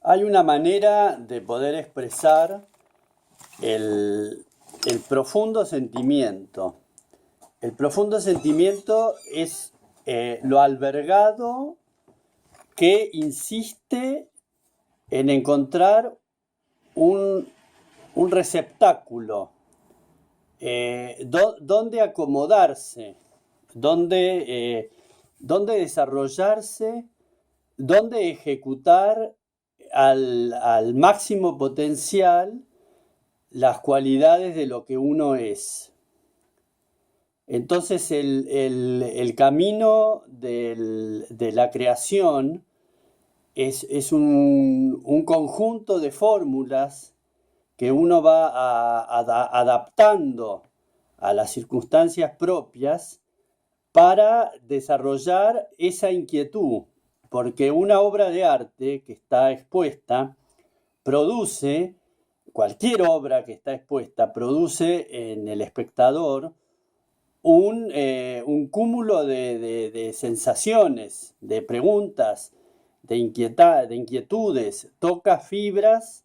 Hay una manera de poder expresar el profundo sentimiento. El profundo sentimiento es lo albergado que insiste en encontrar un receptáculo, donde acomodarse, donde desarrollarse, donde ejecutar al máximo potencial las cualidades de lo que uno es. Entonces el camino de la creación es un conjunto de fórmulas que uno va adaptando a las circunstancias propias para desarrollar esa inquietud, porque una obra de arte que está expuesta produce, cualquier obra que está expuesta, produce en el espectador un cúmulo de sensaciones, de preguntas, de inquietudes, toca fibras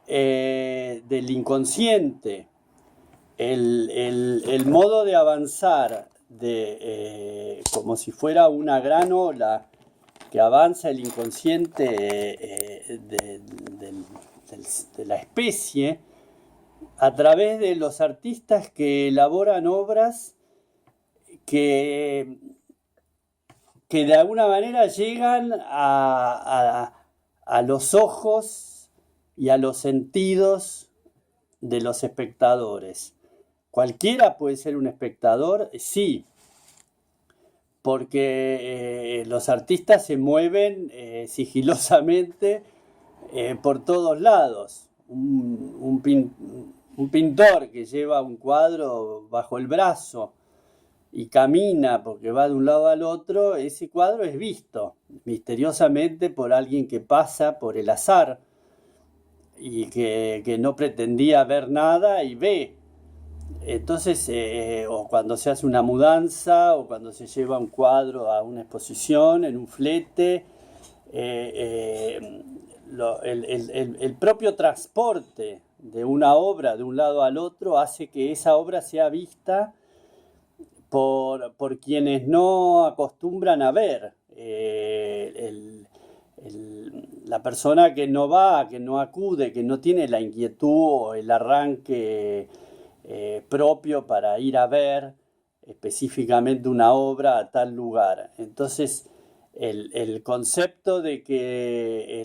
del inconsciente. El modo de avanzar como si fuera una gran ola que avanza el inconsciente de la especie a través de los artistas que elaboran obras que de alguna manera llegan a los ojos y a los sentidos de los espectadores. ¿Cualquiera puede ser un espectador? Sí, porque los artistas se mueven sigilosamente por todos lados. Un pintor que lleva un cuadro bajo el brazo y camina porque va de un lado al otro, ese cuadro es visto misteriosamente por alguien que pasa por el azar y que no pretendía ver nada y ve. Entonces, o cuando se hace una mudanza, o cuando se lleva un cuadro a una exposición, en un flete, el propio transporte de una obra de un lado al otro hace que esa obra sea vista por quienes no acostumbran a ver. La persona que no va, que no acude, que no tiene la inquietud o el arranque propio para ir a ver específicamente una obra a tal lugar. Entonces, el concepto de que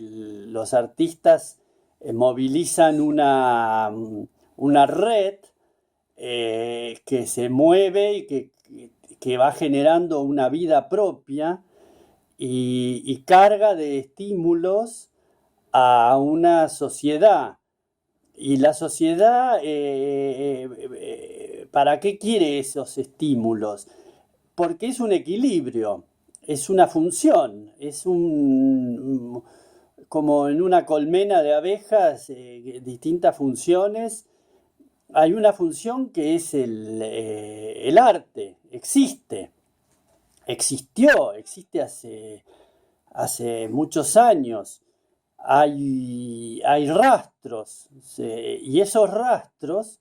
los artistas movilizan una red que se mueve y que va generando una vida propia y carga de estímulos a una sociedad. Y la sociedad, ¿para qué quiere esos estímulos? Porque es un equilibrio, es una función, como en una colmena de abejas, distintas funciones. Hay una función que es el arte, existe hace muchos años. Hay rastros, y esos rastros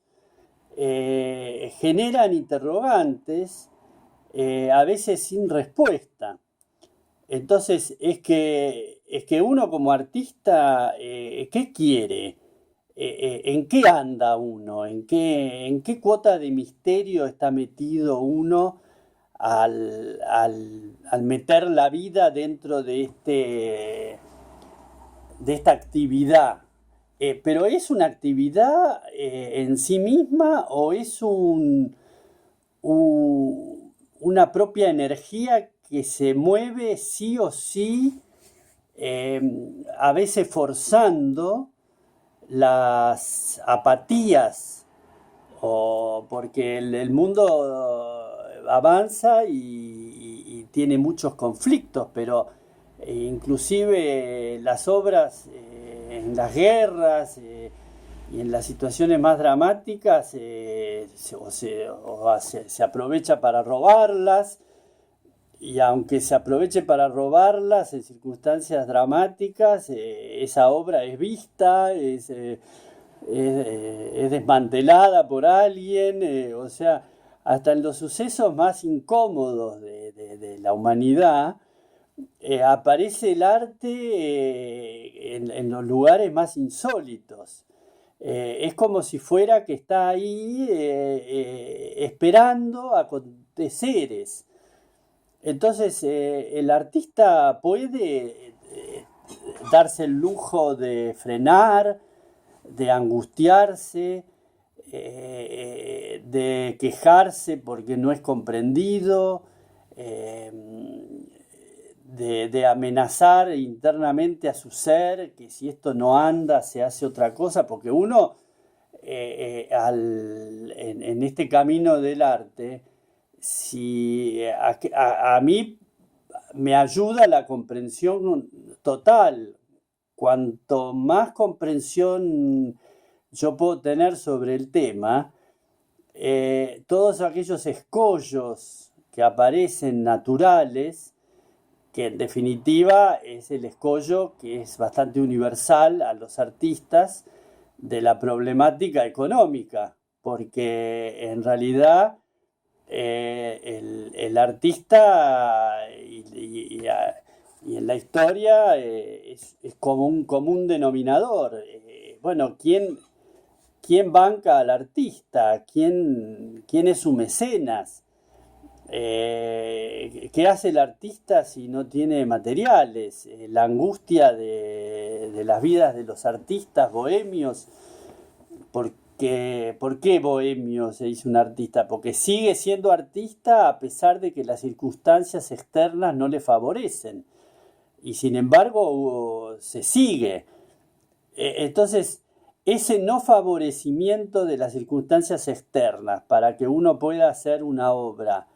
generan interrogantes, a veces sin respuesta. Entonces es que uno como artista, ¿qué quiere? ¿En qué anda uno? ¿En qué cuota de misterio está metido uno al meter la vida dentro de esta actividad? Pero ¿es una actividad en sí misma o es una propia energía que se mueve sí o sí, a veces forzando las apatías, o porque el mundo avanza y tiene muchos conflictos, pero inclusive las obras en las guerras y en las situaciones más dramáticas se aprovecha para robarlas y aunque se aproveche para robarlas en circunstancias dramáticas, esa obra es vista, es desmantelada por alguien, o sea, hasta en los sucesos más incómodos de la humanidad, aparece el arte en los lugares más insólitos. Es como si fuera que está ahí esperando aconteceres. Entonces, el artista puede darse el lujo de frenar, de angustiarse, de quejarse porque no es comprendido, eh, de amenazar internamente a su ser, que si esto no anda se hace otra cosa, porque uno en este camino del arte, si a mí me ayuda la comprensión total. Cuanto más comprensión yo puedo tener sobre el tema, todos aquellos escollos que aparecen naturales, que en definitiva es el escollo que es bastante universal a los artistas de la problemática económica, porque en realidad el artista y en la historia es como un común denominador. Bueno, ¿quién banca al artista? ¿Quién es su mecenas? ¿Qué hace el artista si no tiene materiales? La angustia de las vidas de los artistas bohemios. ¿Por qué bohemio se dice un artista? Porque sigue siendo artista a pesar de que las circunstancias externas no le favorecen. Y sin embargo se sigue. Entonces, ese no favorecimiento de las circunstancias externas para que uno pueda hacer una obra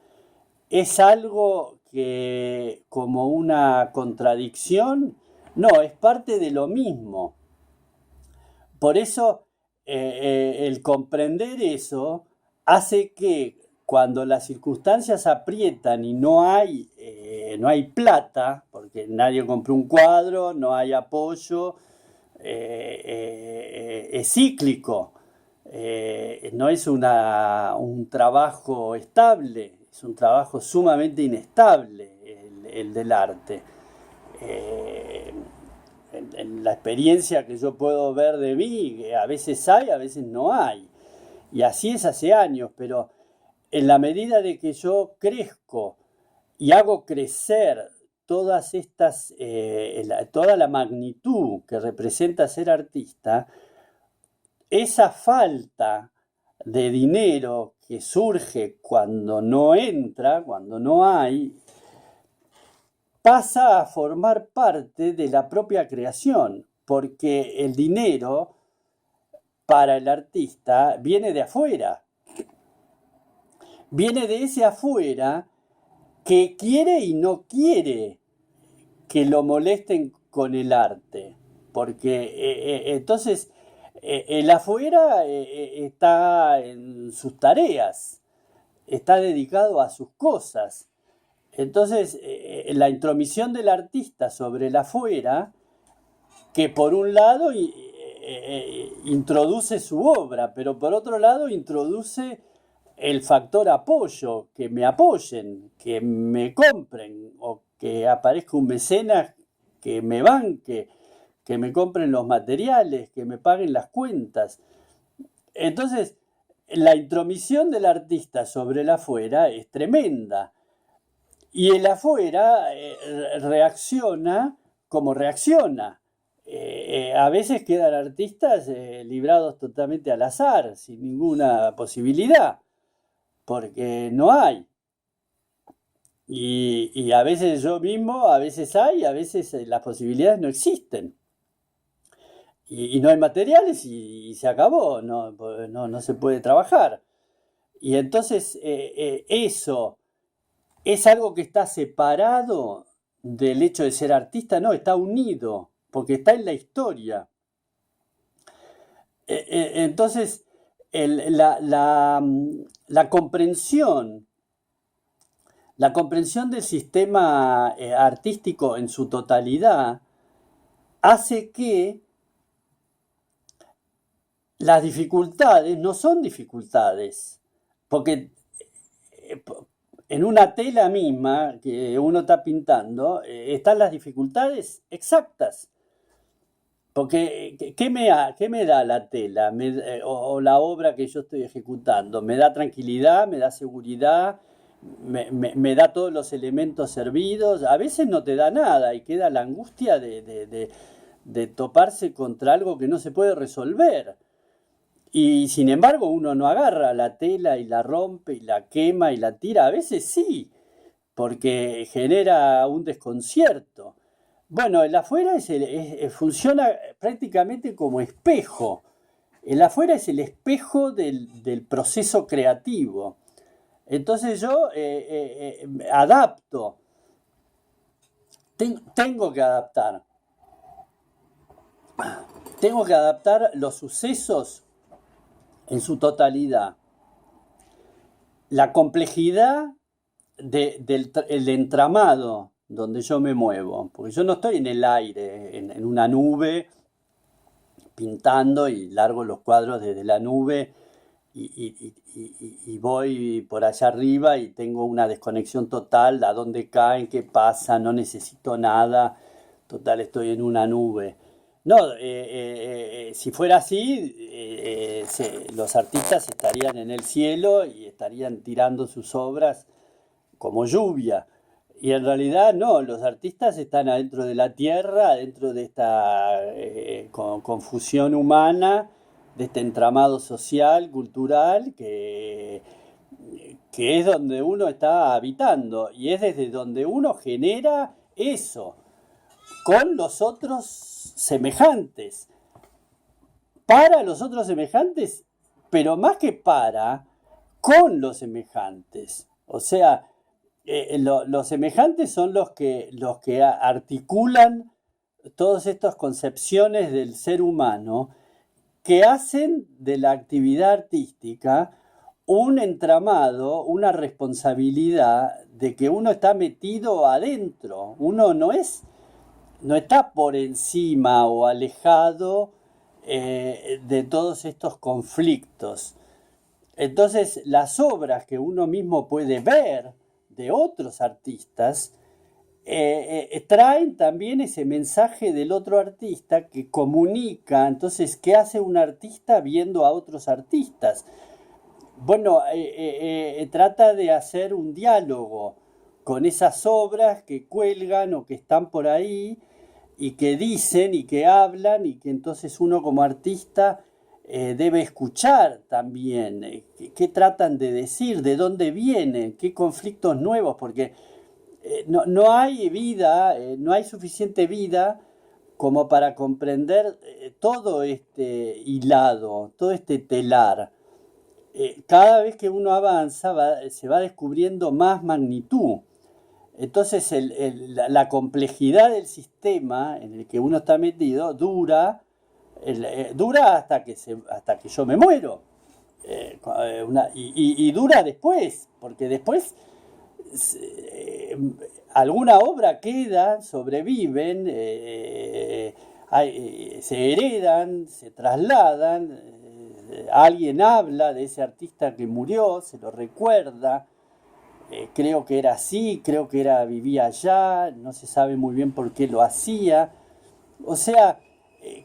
es algo que como una contradicción, no, es parte de lo mismo. Por eso el comprender eso hace que cuando las circunstancias aprietan y no hay plata, porque nadie compró un cuadro, no hay apoyo, es cíclico, no es un trabajo estable, es un trabajo sumamente inestable el del arte. Eh, en la experiencia que yo puedo ver de mí, a veces hay, a veces no hay. Y así es hace años, pero en la medida de que yo crezco y hago crecer todas estas, toda la magnitud que representa ser artista, esa falta de dinero que surge cuando no entra, cuando no hay, pasa a formar parte de la propia creación, porque el dinero para el artista viene de afuera, viene de ese afuera que quiere y no quiere que lo molesten con el arte, porque entonces el afuera está en sus tareas, está dedicado a sus cosas. Entonces, la intromisión del artista sobre el afuera, que por un lado introduce su obra, pero por otro lado introduce el factor apoyo, que me apoyen, que me compren, o que aparezca un mecenas que me banque, que me compren los materiales, que me paguen las cuentas. Entonces, la intromisión del artista sobre el afuera es tremenda. Y el afuera reacciona como reacciona. A veces quedan artistas librados totalmente al azar, sin ninguna posibilidad, porque no hay. Y a veces yo mismo, a veces hay, a veces las posibilidades no existen. Y no hay materiales y se acabó, no se puede trabajar. Y entonces eso es algo que está separado del hecho de ser artista, no, está unido, porque está en la historia. Entonces, la comprensión La comprensión del sistema artístico en su totalidad hace que las dificultades no son dificultades, porque eh, en una tela misma que uno está pintando están las dificultades exactas. Porque, ¿qué me da la tela o la obra que yo estoy ejecutando? ¿Me da tranquilidad? ¿Me da seguridad? ¿Me da todos los elementos servidos? A veces no te da nada y queda la angustia de toparse contra algo que no se puede resolver. Y sin embargo uno no agarra la tela y la rompe y la quema y la tira. A veces sí, porque genera un desconcierto. Bueno, el afuera funciona prácticamente como espejo. El afuera es el espejo del proceso creativo. Entonces yo adapto, tengo que adaptar. Tengo que adaptar los sucesos en su totalidad. La complejidad del entramado donde yo me muevo, porque yo no estoy en el aire, en una nube, pintando y largo los cuadros desde la nube y voy por allá arriba y tengo una desconexión total, a dónde caen, qué pasa, no necesito nada, total estoy en una nube. No, si fuera así, los artistas estarían en el cielo y estarían tirando sus obras como lluvia. Y en realidad no, los artistas están adentro de la tierra, adentro de esta confusión humana, de este entramado social, cultural, que es donde uno está habitando y es desde donde uno genera eso, con los otros semejantes, para los otros semejantes, pero más que para, con los semejantes. O sea, los semejantes son los que articulan todas estas concepciones del ser humano que hacen de la actividad artística un entramado, una responsabilidad de que uno está metido adentro. Uno no está por encima o alejado de todos estos conflictos. Entonces, las obras que uno mismo puede ver de otros artistas traen también ese mensaje del otro artista que comunica. Entonces, ¿qué hace un artista viendo a otros artistas? Bueno, trata de hacer un diálogo con esas obras que cuelgan o que están por ahí y que dicen y que hablan y que entonces uno como artista debe escuchar también qué tratan de decir, de dónde vienen, qué conflictos nuevos, porque no hay vida, no hay suficiente vida como para comprender todo este hilado, todo este telar. Cada vez que uno avanza se va descubriendo más magnitud. Entonces la complejidad del sistema en el que uno está metido dura hasta que yo me muero. Y dura después, porque después eh, alguna obra queda, sobreviven, se heredan, se trasladan, alguien habla de ese artista que murió, se lo recuerda, creo que era así, creo que vivía allá, no se sabe muy bien por qué lo hacía. O sea,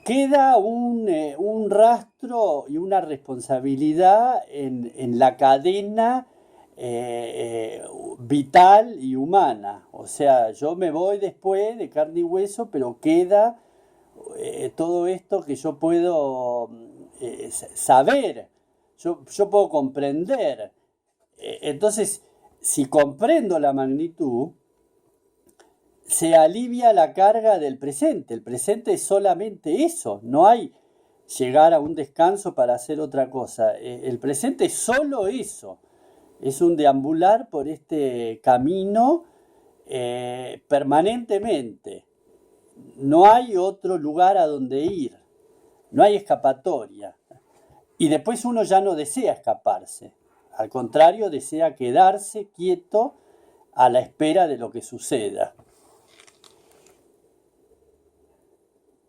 queda un rastro y una responsabilidad en la cadena vital y humana. O sea, yo me voy después de carne y hueso, pero queda todo esto que yo puedo saber, yo puedo comprender. Entonces, si comprendo la magnitud, se alivia la carga del presente. El presente es solamente eso, no hay llegar a un descanso para hacer otra cosa. El presente es solo eso, es un deambular por este camino permanentemente. No hay otro lugar a donde ir, no hay escapatoria. Y después uno ya no desea escaparse, al contrario, desea quedarse quieto a la espera de lo que suceda.